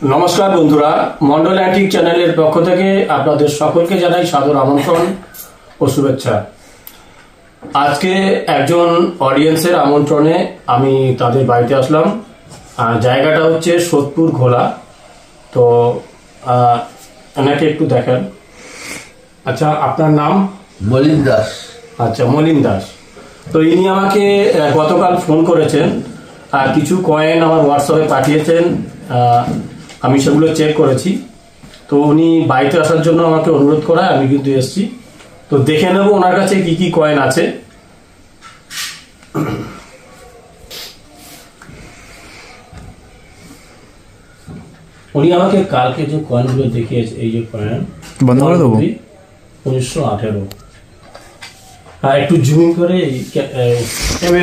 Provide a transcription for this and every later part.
নমস্কার বন্ধুরা, মন্ডল অ্যান্টিক চ্যানেলের পক্ষ থেকে আপনাদের সকলকে জানাই সাদর আমন্ত্রণ ও শুভেচ্ছা। আজকে একজন অডিয়েন্সের আমন্ত্রণে আমি তাদের বাড়িতে আসলাম। জায়গাটা হচ্ছে সোদপুর ঘোলা। তো এনাকে একটু দেখেন। আচ্ছা, আপনার নাম? মলিন দাস। আচ্ছা, মলিন দাস। তো ইনি আমাকে গতকাল ফোন করেছেন, কিছু কয়েন আমার হোয়াটসঅ্যাপে পাঠিয়েছেন, আমি সেগুলো চেক করেছি। তো উনি বাড়িতে আসার জন্য আমাকে অনুরোধ করায় আমি কিন্তু এসেছি। তো দেখে নেব ওনার কাছে কি কি কয়েন আছে। উনি আমাকে কালকে যে কয়েনগুলো দেখিয়েছে, এই যে কয়েন বন্ধ করে দেবো 1918। হ্যাঁ, একটু জুম করে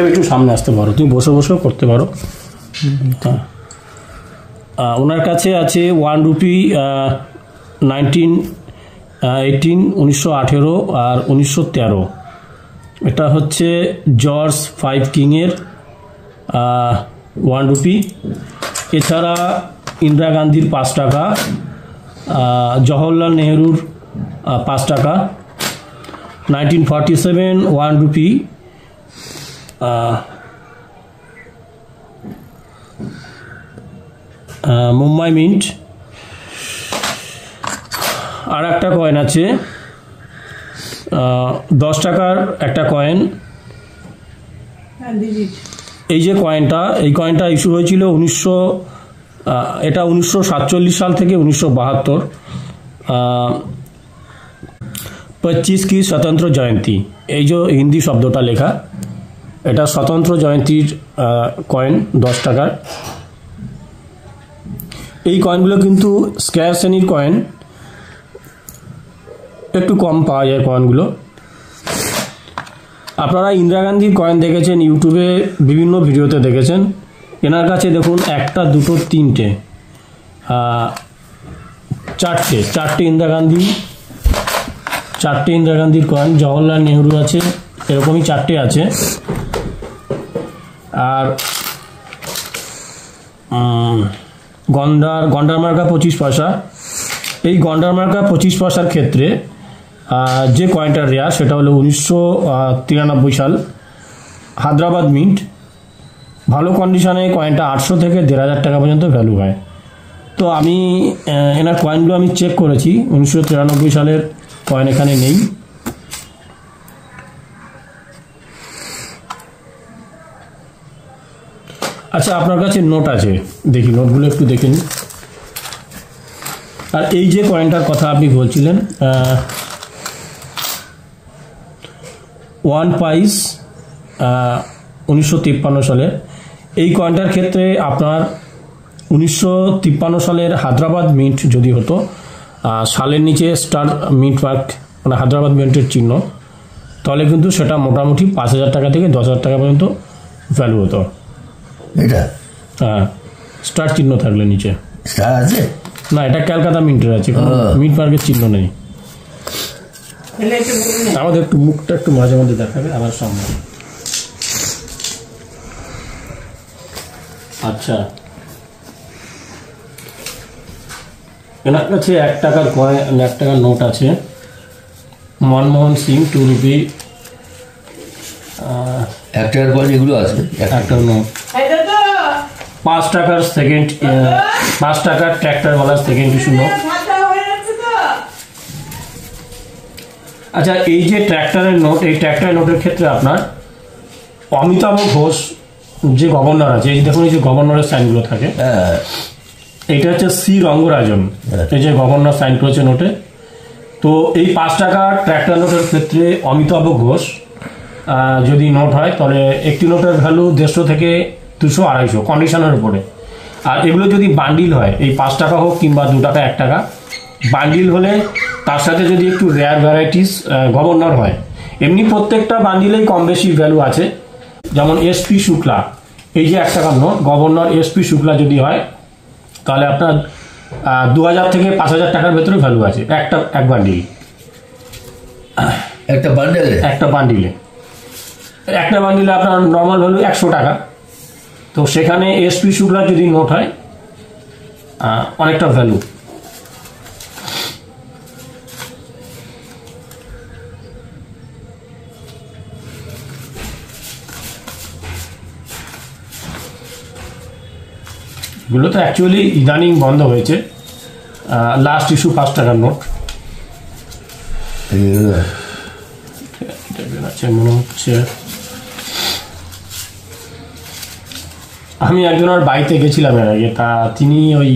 একটু সামনে আসতে পারো, তুমি বসে বসেও করতে পারো। ওনার কাছে আছে 1 রুপি 1918 আর 1913। এটা হচ্ছে জর্জ 5 কিংয়ের 1 রুপি। এছাড়া ইন্দিরা গান্ধীর 5 টাকা, জওহরলাল নেহরুর 5 টাকা, 1947 1 রুপি, মুম্বাই মিন্ট। আর একটা কয়েন আছে 10 টাকার একটা কয়েন। এই যে কয়েনটা, এই কয়েনটা ইস্যু হয়েছিল 1947 সাল থেকে 1972, 25 की स्वतंत्र जयंती। এই যে হিন্দি শব্দটা লেখা, এটা স্বতন্ত্র জয়ন্তীর কয়েন 10 টাকার। এই কয়েনগুলো কিন্তু স্কয়ার শ্রেণীর কয়েন, একটু কম পাওয়া যায় কয়েনগুলো। আপনারা ইন্দিরা গান্ধীর কয়েন দেখেছেন, ইউটিউবে বিভিন্ন ভিডিওতে দেখেছেন। এনার কাছে দেখুন 1, 2, 3, 4টে ইন্দিরা গান্ধীর কয়েন। জওহরলাল নেহরু আছে, এরকমই 4টে আছে। আর গন্ডার মার্কা 25 পয়সা। এই গন্ডার মার্কা 25 পয়সার ক্ষেত্রে যে কয়েনটা রেয়ার সেটা হলো 1993 সাল, হায়দ্রাবাদ মিন্ট। ভালো কন্ডিশনে কয়েনটা 800 থেকে 1500 টাকা পর্যন্ত ভ্যালু হয়। তো আমি এনার কয়েনগুলো আমি চেক করেছি, 1993 সালের কয়েন এখানে নেই। আচ্ছা, আপনার কাছে নোট আছে, দেখি নোটগুলো একটু দেখে নিন। আর এই যে কয়েনটার কথা আপনি বলছিলেন, 1 পাইস 1953 সালের। এই কয়েনটার ক্ষেত্রে আপনার 1953 সালের হায়দ্রাবাদ মিন্ট যদি হতো, সালের নিচে স্টার মিন্ট মার্ক, মানে হায়দ্রাবাদ মিন্টের চিহ্ন, তাহলে কিন্তু সেটা মোটামুটি 5000 টাকা থেকে 10,000 টাকা পর্যন্ত ভ্যালু হতো। এটা হ্যাঁ, স্টার চিহ্ন থাকলে নিচে। স্টার আছে না, এটা ক্যালকাটা মিন্টের আছে, কারণ মিন্ট মার্কের চিহ্ন নেই। আমাদের একটু মুখটা একটু মাঝে মধ্যে দেখাবে আমার সামনে। আচ্ছা, এনার কাছে 1 টাকার কয়েন, 1 টাকার নোট আছে। মনমোহন সিং 2 রুপি। 1 টাকার কয়েন এগুলো আছে। একটা নোট 5 টাকার সেকেন্ড, 5 টাকার ট্র্যাক্টরওয়ালা সেকেন্ড ইস্যু নোট। আচ্ছা, এই যে ট্র্যাক্টরের নোট, এই ট্র্যাক্টরের নোটের ক্ষেত্রে আপনার অমিতাভ ঘোষ যে গভর্নর আছে, এই দেখুন এই যে গভর্নরের সাইনগুলো থাকে, এইটা হচ্ছে সি রঙ্গরাজন, এই যে গভর্নর সাইন করেছে নোটে। তো এই 5 টাকার ট্র্যাক্টর নোটের ক্ষেত্রে অমিতাভ ঘোষ যদি নোট হয়, তাহলে একটি নোটের ভ্যালু 150 থেকে 200, 250 কন্ডিশনের উপরে। আর এগুলো যদি বান্ডিল হয়, এই 5 টাকা হোক কিংবা 2 টাকা, 1 টাকা, বান্ডিল হলে তার সাথে যদি একটু রেয়ার ভ্যারাইটিস গভর্নর হয়, এমনি প্রত্যেকটা বান্ডিলেই কম বেশি ভ্যালু আছে। যেমন SP শুক্লা, এই যে 1 টাকার নোট, গভর্নর SP শুক্লা যদি হয়, তাহলে আপনার 2000 থেকে 5000 টাকার ভেতরে ভ্যালু আছে এক বান্ডিল। একটা বান্ডিলে আপনার নর্মাল ভ্যালু 100 টাকা। তো সেখানে SP শুক্লা যদি নোট হয় অনেকটা ভ্যালু। এগুলো তো অ্যাকচুয়ালি ইদানিং বন্ধ হয়েছে, লাস্ট ইস্যু 5 টাকার নোট আছে মনে হচ্ছে। আমি একজনের বাড়িতে গেছিলাম এর আগে, তা তিনি ওই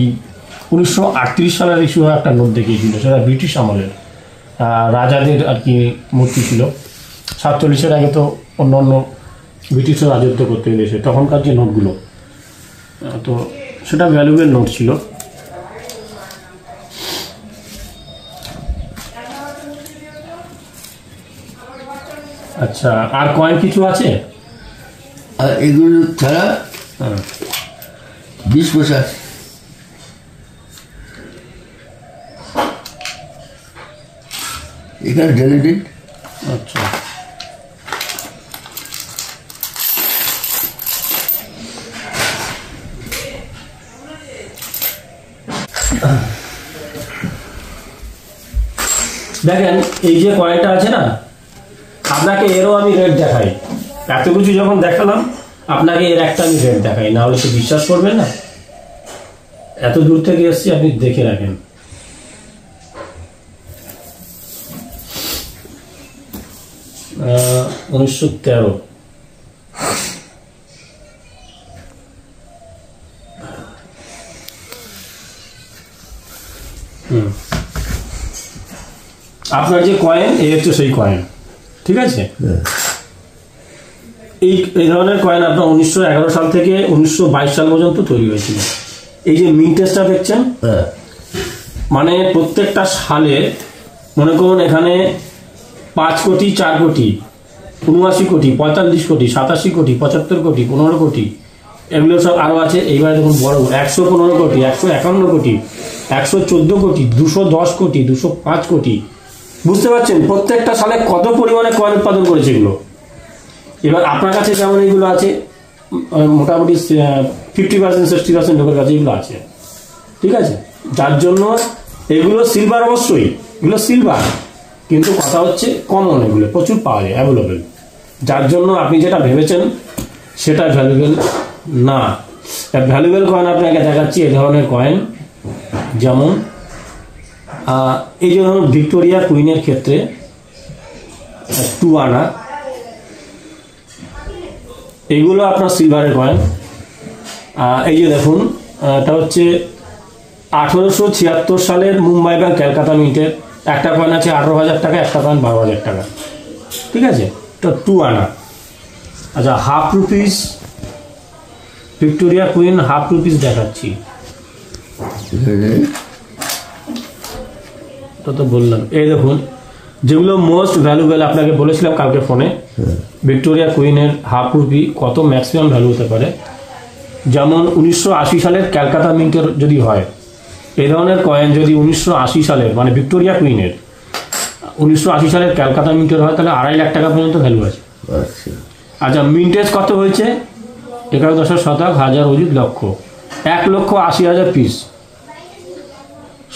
1938 সালের ইস্যু একটা নোট দেখিয়েছিল, সেটা ব্রিটিশ আমলের রাজাদের আর কি মূর্তি ছিল। 47-এর আগে তো অন্য অন্য ব্রিটিশরা রাজত্ব করতে গেছে, তখনকার যে নোটগুলো, তো সেটা ভ্যালুয়েবল নোট ছিল। আচ্ছা, আর কয়েন কিছু আছে? আর এগুলো ছাড়া 20 পয়সা, এখানে ডেলিডেড। আচ্ছা, দেখেন এই যে কয়েনটা আছে না, আপনাকে এরও আমি রেট দেখাই। এত কিছু যখন দেখালাম, আপনাকে এর একটা আমি রেট দেখাই, না হলে তো বিশ্বাস করবেন না। এত দূর থেকে এসছি, আপনি দেখে রাখেন। আহ 1913। আপনার যে কয়েন, এই হচ্ছে সেই কয়েন, ঠিক আছে? এই ধরনের কয়েন আপনার 1911 সাল থেকে 1922 সাল পর্যন্ত তৈরি হয়েছিল। এই যে মিন্টেজটা দেখছেন, মানে প্রত্যেকটা সালে মনে করুন এখানে 5 কোটি, 4 কোটি, 79 কোটি, 45 কোটি, 87 কোটি, 75 কোটি, 15 কোটি, এগুলো সব আরও আছে। এইবারে দেখুন বড় 115 কোটি, 151 কোটি, 114 কোটি, 210 কোটি, 205 কোটি। বুঝতে পারছেন প্রত্যেকটা সালে কত পরিমাণে কয়েন উৎপাদন করেছে এগুলো। এবার আপনার কাছে যেমন এগুলো আছে, মোটামুটি 50%, 60% লোকের কাছে এগুলো আছে, ঠিক আছে? যার জন্য এগুলো সিলভার, অবশ্যই এগুলো সিলভার, কিন্তু কথা হচ্ছে কমন, এগুলো প্রচুর পাওয়া যায়, অ্যাভেলেবেল। যার জন্য আপনি যেটা ভেবেছেন সেটা ভ্যালুয়েবল না। ভ্যালুয়েবল কয়েন আপনাকে দেখাচ্ছি, এই ধরনের কয়েন, যেমন এই যে ধরুন ভিক্টোরিয়া কুইনের ক্ষেত্রে 2 আনা, এইগুলো আপনার সিলভারের কয়েন। এই যে দেখুন, এটা হচ্ছে 1876 সালের মুম্বাই ব্যাংক ক্যালকাটা মিন্টের একটা কয়েন আছে 18,000 টাকা, একটা কয়েন 12,000 টাকা, ঠিক আছে? তো 2 আনা। আচ্ছা, half rupees, Victoria queen half rupees দেখাচ্ছি। তো বললাম, এই দেখুন যেগুলো মোস্ট ভ্যালুয়েবল, আপনাকে বলেছিলাম কালকে ফোনে, ভিক্টোরিয়া কুইনের হাফ রুপি কত ম্যাক্সিমাম ভ্যালু হতে পারে। যেমন 1980 সালের ক্যালকাটা মিন্টের যদি হয়, এই ধরনের কয়েন যদি 1980 সালের, মানে ভিক্টোরিয়া কুইনের 1980 সালের ক্যালকাটা মিন্টের হয়, তাহলে 2.5 লাখ টাকা পর্যন্ত ভ্যালু আছে। আচ্ছা, মিন্টেজ কত হয়েছে? 11 শতক, হাজার, অযুত, লক্ষ, 1,80,000 পিস,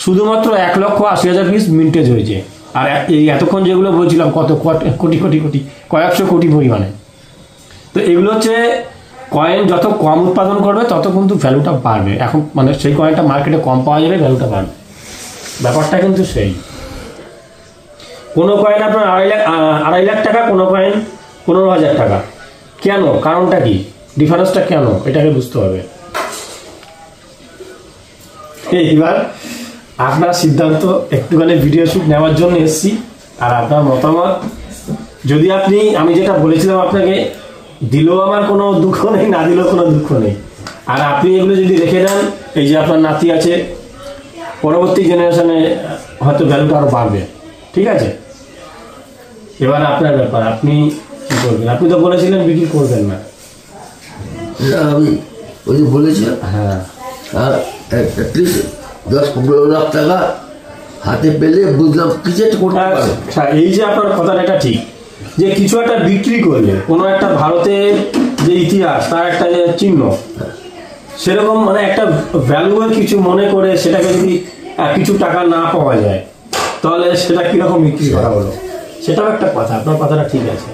শুধুমাত্র 1,80,000 পিস মিন্টেজ হয়েছে। আর এই এতক্ষণ যেগুলো বলছিলাম কত কোটি কোটি কোটি, কয়েকশো কোটি পরিমাণে। তো এগুলো হচ্ছে কয়েন যত কম উৎপাদন করবে তত কিন্তু ভ্যালুটা বাড়বে। এখন মানে সেই কয়েনটা মার্কেটে কম পাওয়া যাবে, ভ্যালুটা বাড়বে, ব্যাপারটা কিন্তু সেই। কোনো কয়েন আপনার 2.5 লাখ টাকা, কোনো কয়েন 15,000 টাকা। কেন? কারণটা কি, ডিফারেন্সটা কেন, এটাকে বুঝতে হবে। এইবার আপনার সিদ্ধান্ত, একটুখানি ভিডিও শুট নেওয়ার জন্য এসেছি, আর আপনার মতামত যদি আমি যেটা বলেছিলাম আপনাকে, দিলেও আমার কোনো দুঃখ নেই, না দিলেও কোনো দুঃখ নেই। আর আপনি এগুলো যদি রেখে দেন, এই যে আপনার নাতি আছে, পরবর্তী জেনারেশনে হয়তো ভ্যালুটা আরও বাড়বে, ঠিক আছে? এবার আপনার ব্যাপার, আপনি কি করবেন? আপনি তো বলেছিলেন বিক্রি করবেন না। আমি ওই যে বলেছিলাম, হ্যাঁ, আর অ্যাটলিস্ট 10-15 লাখ টাকা হাতে পেলে বুঝলাম কিছু একটা করতে পারে। আচ্ছা, এই যে আপনার কথাটা, এটা ঠিক যে কিছু একটা বিক্রি করলে কোনো একটা ভারতের যে ইতিহাস, তার একটা যে চিহ্ন, সেরকম মানে একটা ভ্যালুয়ের কিছু মনে করে সেটাকে যদি কিছু টাকা না পাওয়া যায় তাহলে সেটা কিরকম বিক্রি করা হলো, সেটাও একটা কথা। আপনার কথাটা ঠিক আছে।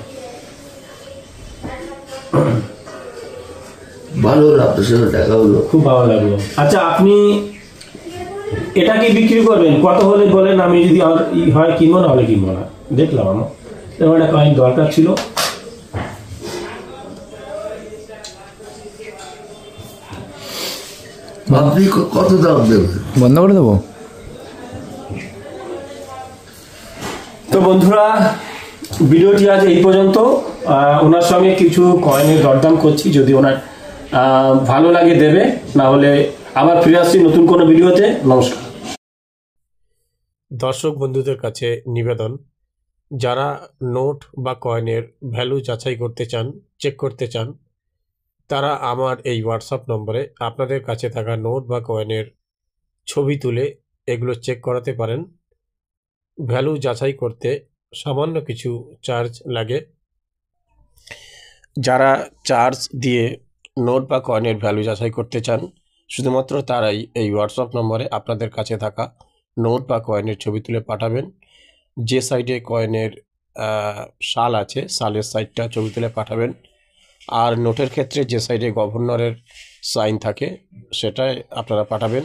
ভালো হলো, আপনার সাথে দেখা হলো, খুব ভালো লাগলো। আচ্ছা, আপনি এটা কি বিক্রি করবেন? কত হলে বলেন, আমি যদি হয় কিনবো, না হলে কিনবো না। দেখলাম আমার এরকম একটা কয়েন দরকার ছিল। আপনি কত দাম দেবেন? বন্ধ করে দেবো। তো বন্ধুরা, ভিডিওটি আজ এই পর্যন্ত। ওনার সঙ্গে কিছু কয়েনের দরদাম করছি, যদি ওনার ভালো লাগে দেবে, না হলে আবার ফিরে আসছি নতুন কোনো ভিডিওতে। নমস্কার। দর্শক বন্ধুদের কাছে নিবেদন, যারা নোট বা কয়েনের ভ্যালু যাচাই করতে চান, চেক করতে চান, তারা আমার এই হোয়াটসঅ্যাপ নম্বরে আপনাদের কাছে থাকা নোট বা কয়েনের ছবি তুলে এগুলো চেক করাতে পারেন। ভ্যালু যাচাই করতে সামান্য কিছু চার্জ লাগে। যারা চার্জ দিয়ে নোট বা কয়েনের ভ্যালু যাচাই করতে চান, শুধুমাত্র তারাই এই হোয়াটসঅ্যাপ নম্বরে আপনাদের কাছে থাকা নোট বা কয়েনের ছবি তুলে পাঠাবেন। যে সাইডে কয়েনের সাল আছে, সালের সাইডটা ছবি তুলে পাঠাবেন। আর নোটের ক্ষেত্রে যে সাইডে গভর্নরের সাইন থাকে সেটাই আপনারা পাঠাবেন।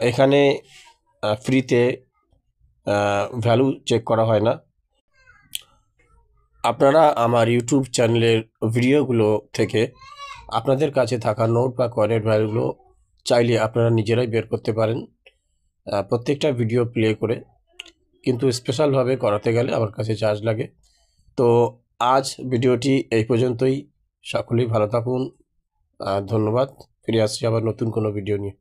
এখানে ফ্রিতে ভ্যালু চেক করা হয় না। আপনারা আমার ইউটিউব চ্যানেলের ভিডিওগুলো থেকে আপনাদের কাছে থাকা নোট বা কয়েনের ভ্যালুগুলো চাইলে আপনারা নিজেরাই বের করতে পারেন, প্রত্যেকটা ভিডিও প্লে করে। কিন্তু স্পেশালভাবে করাতে গেলে আমার কাছে চার্জ লাগে। তো আজ ভিডিওটি এই পর্যন্তই। সকলেই ভালো থাকুন, ধন্যবাদ। ফিরে আসছি আবার নতুন কোনো ভিডিও নিয়ে।